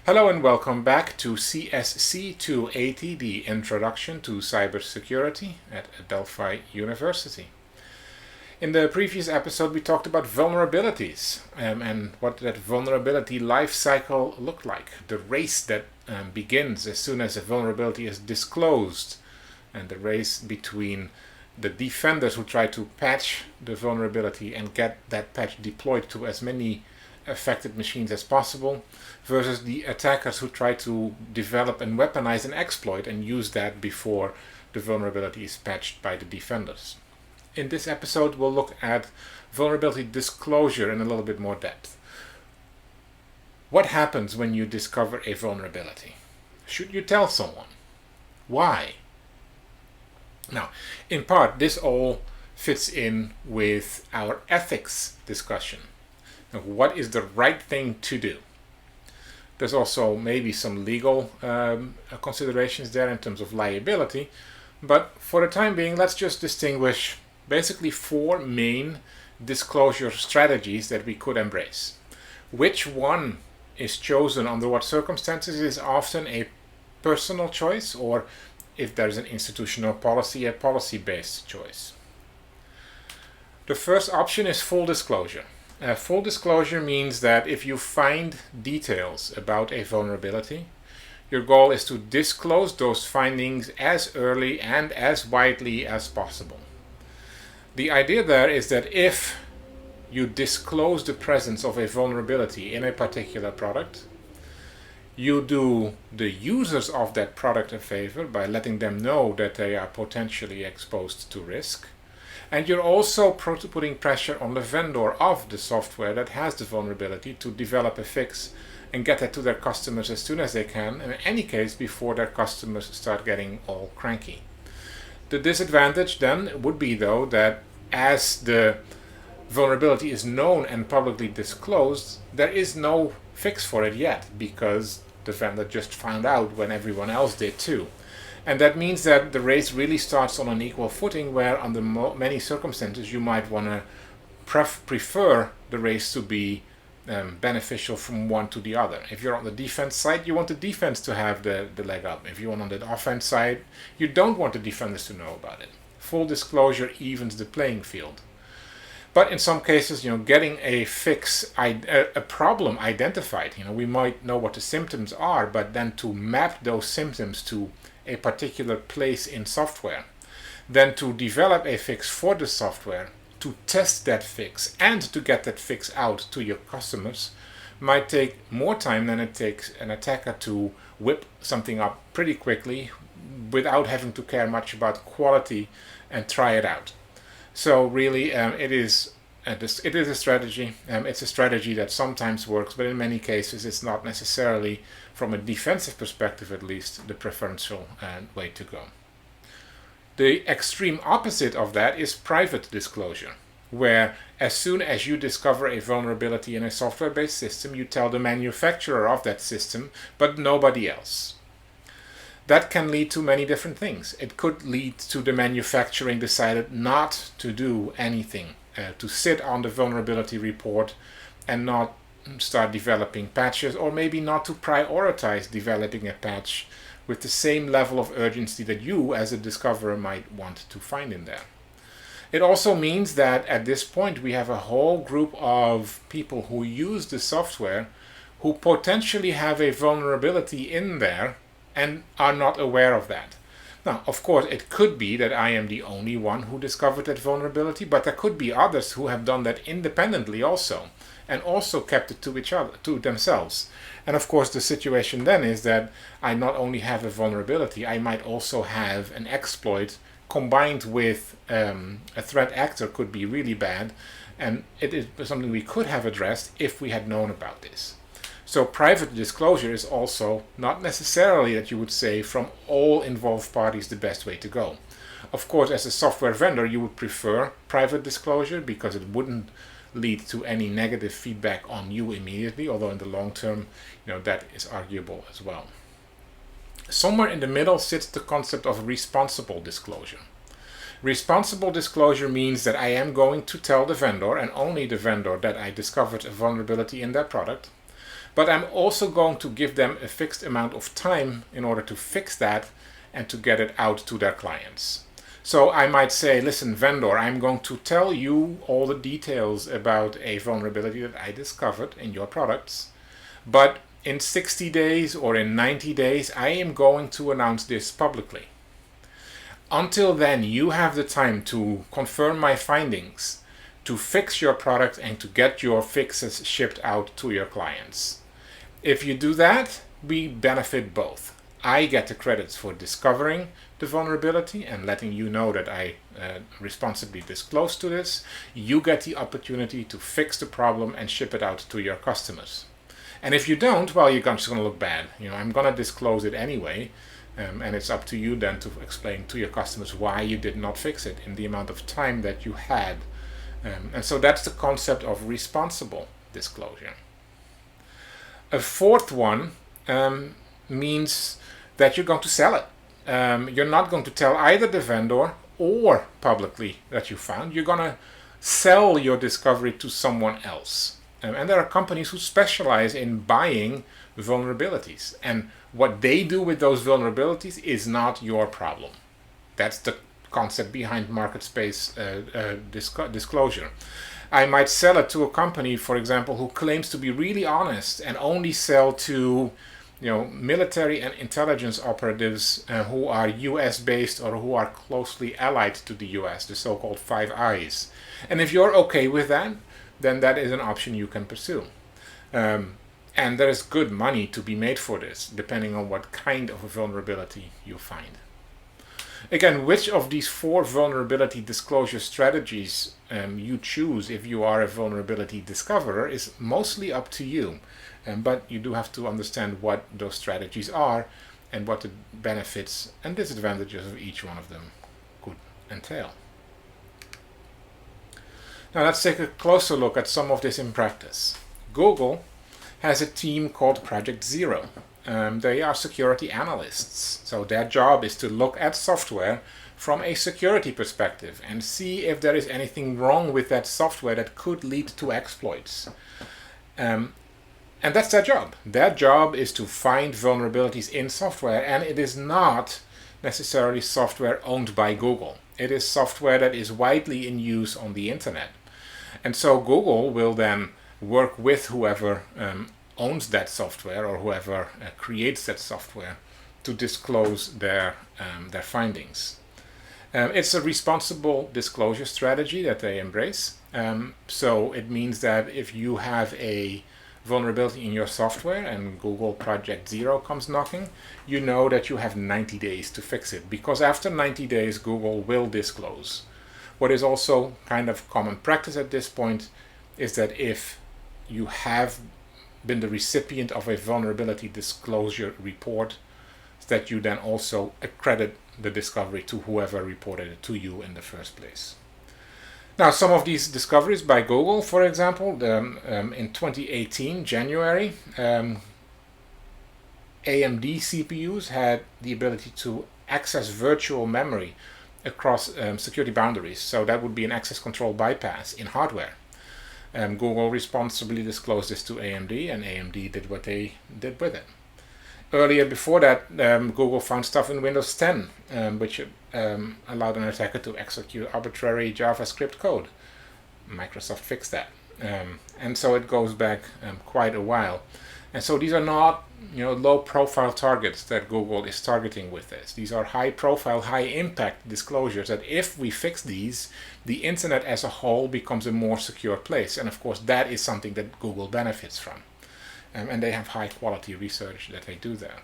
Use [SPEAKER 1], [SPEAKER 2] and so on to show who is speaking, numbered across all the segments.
[SPEAKER 1] Hello and welcome back to CSC 280, the Introduction to Cybersecurity at Delphi University. In the previous episode we talked about vulnerabilities and what that vulnerability life cycle looked like. The race that begins as soon as a vulnerability is disclosed, and the race between the defenders who try to patch the vulnerability and get that patch deployed to as many affected machines as possible, versus the attackers who try to develop and weaponize an exploit and use that before the vulnerability is patched by the defenders. In this episode we'll look at vulnerability disclosure in a little bit more depth. What happens when you discover a vulnerability? Should you tell someone? Why? Now, in part, this all fits in with our ethics discussion. Now, what is the right thing to do? There's also maybe some legal considerations there in terms of liability, but for the time being, let's just distinguish basically four main disclosure strategies that we could embrace. Which one is chosen under what circumstances is often a personal choice, or if there's an institutional policy, a policy-based choice. The first option is full disclosure. Full disclosure means that if you find details about a vulnerability, your goal is to disclose those findings as early and as widely as possible. The idea there is that if you disclose the presence of a vulnerability in a particular product, you do the users of that product a favor by letting them know that they are potentially exposed to risk. And you're also putting pressure on the vendor of the software that has the vulnerability to develop a fix and get that to their customers as soon as they can, and in any case before their customers start getting all cranky. The disadvantage then would be, though, that as the vulnerability is known and publicly disclosed, there is no fix for it yet, because the vendor just found out when everyone else did too. And that means that the race really starts on an equal footing, where under many circumstances you might want to prefer the race to be beneficial from one to the other. If you're on the defense side, you want the defense to have the leg up. If you're on the offense side, you don't want the defenders to know about it. Full disclosure evens the playing field. But in some cases, getting a fix, a problem identified, we might know what the symptoms are, but then to map those symptoms to a particular place in software, then to develop a fix for the software, to test that fix, and to get that fix out to your customers might take more time than it takes an attacker to whip something up pretty quickly without having to care much about quality and try it out. So really it is a strategy. It's a strategy that sometimes works, but in many cases it's not necessarily, from a defensive perspective at least, the preferential way to go. The extreme opposite of that is private disclosure, where as soon as you discover a vulnerability in a software-based system, you tell the manufacturer of that system, but nobody else. That can lead to many different things. It could lead to the manufacturing decided not to do anything, to sit on the vulnerability report and not start developing patches, or maybe not to prioritize developing a patch with the same level of urgency that you as a discoverer might want to find in there. It also means that at this point we have a whole group of people who use the software who potentially have a vulnerability in there and are not aware of that. Now, of course, it could be that I am the only one who discovered that vulnerability, but there could be others who have done that independently also, and also kept it to themselves. And of course, the situation then is that I not only have a vulnerability, I might also have an exploit combined with a threat actor could be really bad, and it is something we could have addressed if we had known about this. So private disclosure is also not necessarily that you would say from all involved parties the best way to go. Of course, as a software vendor, you would prefer private disclosure because it wouldn't lead to any negative feedback on you immediately, although in the long term, that is arguable as well. Somewhere in the middle sits the concept of responsible disclosure. Responsible disclosure means that I am going to tell the vendor, and only the vendor, that I discovered a vulnerability in their product. But I'm also going to give them a fixed amount of time in order to fix that and to get it out to their clients. So I might say, listen, vendor, I'm going to tell you all the details about a vulnerability that I discovered in your products, but in 60 days or in 90 days, I am going to announce this publicly. Until then, you have the time to confirm my findings, to fix your product, and to get your fixes shipped out to your clients. If you do that, we benefit both. I get the credits for discovering the vulnerability and letting you know that I responsibly disclose to this. You get the opportunity to fix the problem and ship it out to your customers. And if you don't, well, you're just going to look bad. I'm going to disclose it anyway, and it's up to you then to explain to your customers why you did not fix it in the amount of time that you had. And so that's the concept of responsible disclosure. A fourth one means that you're going to sell it. You're not going to tell either the vendor or publicly that you found. You're going to sell your discovery to someone else. And there are companies who specialize in buying vulnerabilities. And what they do with those vulnerabilities is not your problem. That's the concept behind market space disclosure. I might sell it to a company, for example, who claims to be really honest and only sell to military and intelligence operatives who are US based or who are closely allied to the US, the so-called Five Eyes. And if you're okay with that, then that is an option you can pursue. And there is good money to be made for this, depending on what kind of a vulnerability you find. Again, which of these 4 vulnerability disclosure strategies you choose if you are a vulnerability discoverer is mostly up to you. But you do have to understand what those strategies are and what the benefits and disadvantages of each one of them could entail. Now let's take a closer look at some of this in practice. Google has a team called Project Zero. They are security analysts, so their job is to look at software from a security perspective and see if there is anything wrong with that software that could lead to exploits. And that's their job. Their job is to find vulnerabilities in software, and it is not necessarily software owned by Google. It is software that is widely in use on the internet. And so Google will then work with whoever owns that software or whoever creates that software to disclose their findings. It's a responsible disclosure strategy that they embrace. So it means that if you have a vulnerability in your software and Google Project Zero comes knocking, you know that you have 90 days to fix it, because after 90 days Google will disclose. What is also kind of common practice at this point is that if you have been the recipient of a vulnerability disclosure report, that you then also accredit the discovery to whoever reported it to you in the first place. Now, some of these discoveries by Google, for example, in 2018, January, AMD CPUs had the ability to access virtual memory across security boundaries. So that would be an access control bypass in hardware. Google responsibly disclosed this to AMD, and AMD did what they did with it. Earlier, before that, Google found stuff in Windows 10, which allowed an attacker to execute arbitrary JavaScript code. Microsoft fixed that. And so it goes back quite a while. And so these are not low-profile targets that Google is targeting with this. These are high-profile, high-impact disclosures that if we fix these, the internet as a whole becomes a more secure place. And of course, that is something that Google benefits from. And they have high-quality research that they do there.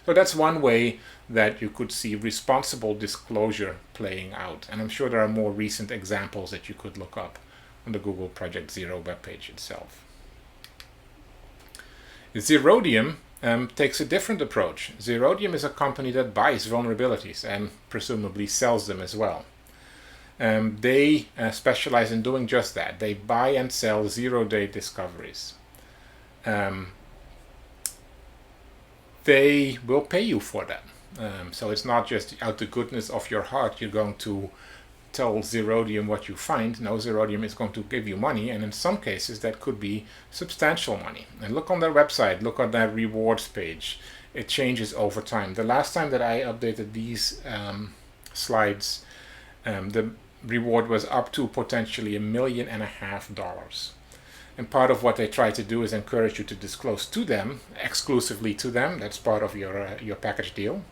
[SPEAKER 1] So that's one way that you could see responsible disclosure playing out. And I'm sure there are more recent examples that you could look up on the Google Project Zero webpage itself. Zerodium takes a different approach. Zerodium is a company that buys vulnerabilities and presumably sells them as well. They specialize in doing just that. They buy and sell zero-day discoveries. They will pay you for that. So it's not just out the goodness of your heart you're going to tell Zerodium what you find. No, Zerodium is going to give you money, and in some cases that could be substantial money. And look on their website, look on their rewards page. It changes over time. The last time that I updated these slides, the reward was up to potentially $1.5 million. And part of what they try to do is encourage you to disclose to them, exclusively to them. That's part of your package deal.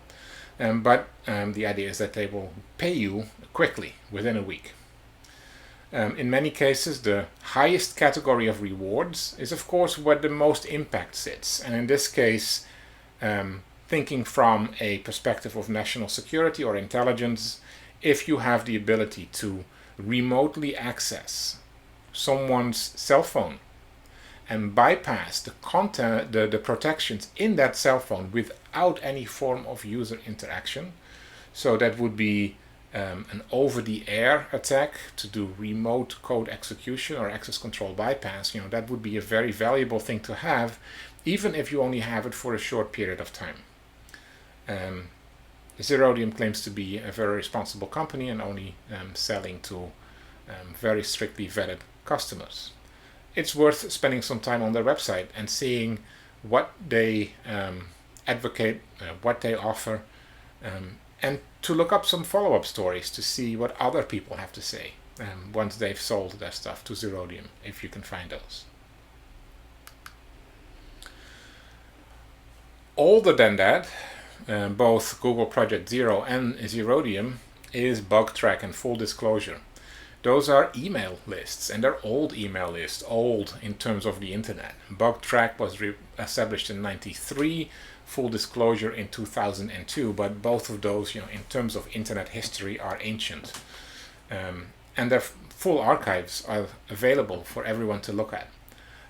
[SPEAKER 1] But the idea is that they will pay you quickly, within a week. In many cases, the highest category of rewards is, of course, where the most impact sits. And in this case, thinking from a perspective of national security or intelligence, if you have the ability to remotely access someone's cell phone and bypass the content, the protections in that cell phone without any form of user interaction. So that would be an over-the-air attack to do remote code execution or access control bypass. That would be a very valuable thing to have, even if you only have it for a short period of time. Zerodium claims to be a very responsible company and only selling to very strictly vetted customers. It's worth spending some time on their website and seeing what they advocate, what they offer, and to look up some follow-up stories to see what other people have to say once they've sold their stuff to Zerodium, if you can find those. Older than that, both Google Project Zero and Zerodium, is BugTrack and Full Disclosure. Those are email lists, and they're old email lists, old in terms of the internet. BugTrack was established in 1993, Full Disclosure in 2002, but both of those, in terms of internet history, are ancient. And their full archives are available for everyone to look at.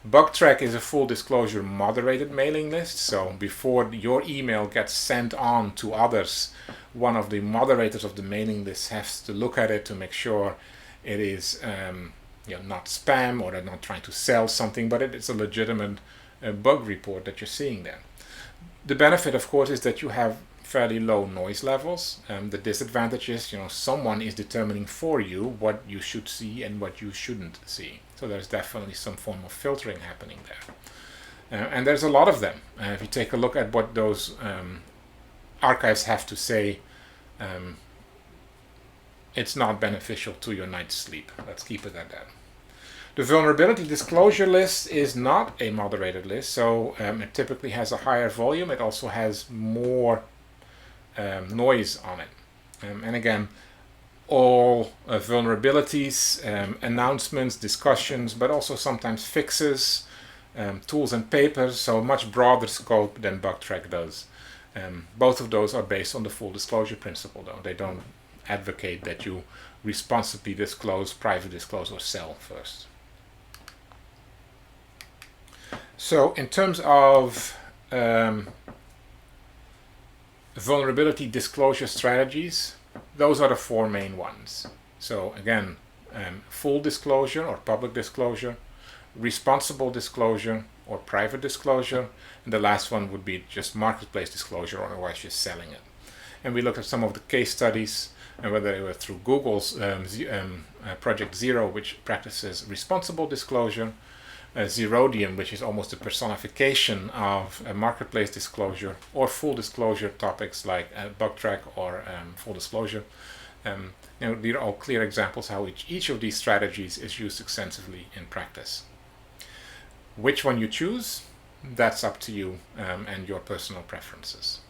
[SPEAKER 1] BugTrack is a full disclosure moderated mailing list, so before your email gets sent on to others, one of the moderators of the mailing list has to look at it to make sure it is not spam, or they're not trying to sell something, but it is a legitimate bug report that you're seeing there. The benefit, of course, is that you have fairly low noise levels. The disadvantage is, someone is determining for you what you should see and what you shouldn't see. So there's definitely some form of filtering happening there. And there's a lot of them. If you take a look at what those archives have to say, it's not beneficial to your night's sleep. Let's keep it at that. The vulnerability disclosure list is not a moderated list, so it typically has a higher volume. It also has more noise on it. And again, all vulnerabilities, announcements, discussions, but also sometimes fixes, tools and papers, so a much broader scope than BugTrack does. Both of those are based on the full disclosure principle, though. They don't advocate that you responsibly disclose, private disclose, or sell first. So in terms of vulnerability disclosure strategies, those are the four main ones. So again, full disclosure or public disclosure, responsible disclosure or private disclosure, and the last one would be just marketplace disclosure, or otherwise just selling it. And we looked at some of the case studies, and whether they were through Google's Project Zero, which practices responsible disclosure, Zerodium, which is almost a personification of a marketplace disclosure, or full disclosure topics like BugTrack or full disclosure. These are all clear examples how each of these strategies is used extensively in practice. Which one you choose, that's up to you and your personal preferences.